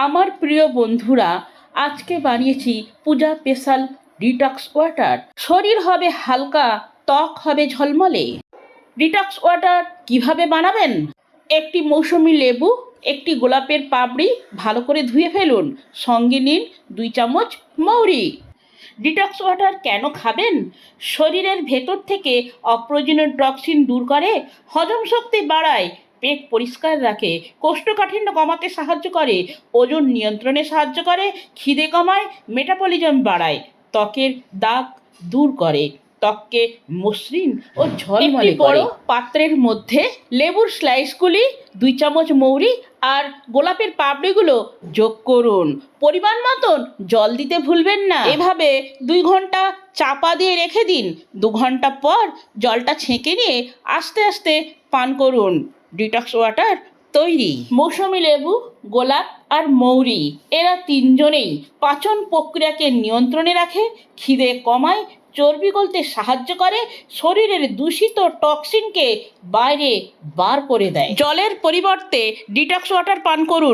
আমার প্রিয় বন্ধুরা, আজকে বানিয়েছি পূজা স্পেশাল ডিটক্স ওয়াটার। শরীর হবে হালকা, ত্বক হবে ঝলমলে। ডিটক্স ওয়াটার কিভাবে বানাবেন? একটি মৌসুমী লেবু, একটি গোলাপের পাপড়ি ভালো করে ধুয়ে ফেলুন। সঙ্গে নিন 2 চামচ মৌরি। ডিটক্স ওয়াটার কেন খাবেন? শরীরের ভেতর থেকে অপ্রয়োজনীয় টক্সিন দূর করে, হজম শক্তি বাড়ায়, পেট পরিষ্কার রাখে, কোষ্ঠকাঠিন্য কমাতে সাহায্য করে, ওজন নিয়ন্ত্রণে সাহায্য করে, খিদে কমায়, মেটাবলিজম বাড়ায়, ত্বকের দাগ দূর করে, ত্বককে মসৃণ ও ঝলমলে করে। বড় পাত্রের মধ্যে লেবুর স্লাইসগুলি, 2 চামচ মৌরি আর গোলাপের পাপড়িগুলো যোগ করুন। পরিমাণ মতন জল দিতে ভুলবেন না। এভাবে 2 ঘন্টা চাপা দিয়ে রেখে দিন। 2 ঘন্টা পর জলটা ছেঁকে নিয়ে আস্তে আস্তে পান করুন। ডিটক্স ওয়াটার তৈরি। মৌসুমী লেবু, গোলাপ আর মৌরি, এরা তিনজনেই পাচন প্রক্রিয়াকে নিয়ন্ত্রণে রাখে, খিদে কমায়, চর্বি গলতে সাহায্য করে, শরীরের দূষিত টক্সিনকে বাইরে বার করে দেয়। জলের পরিবর্তে ডিটক্স ওয়াটার পান করুন।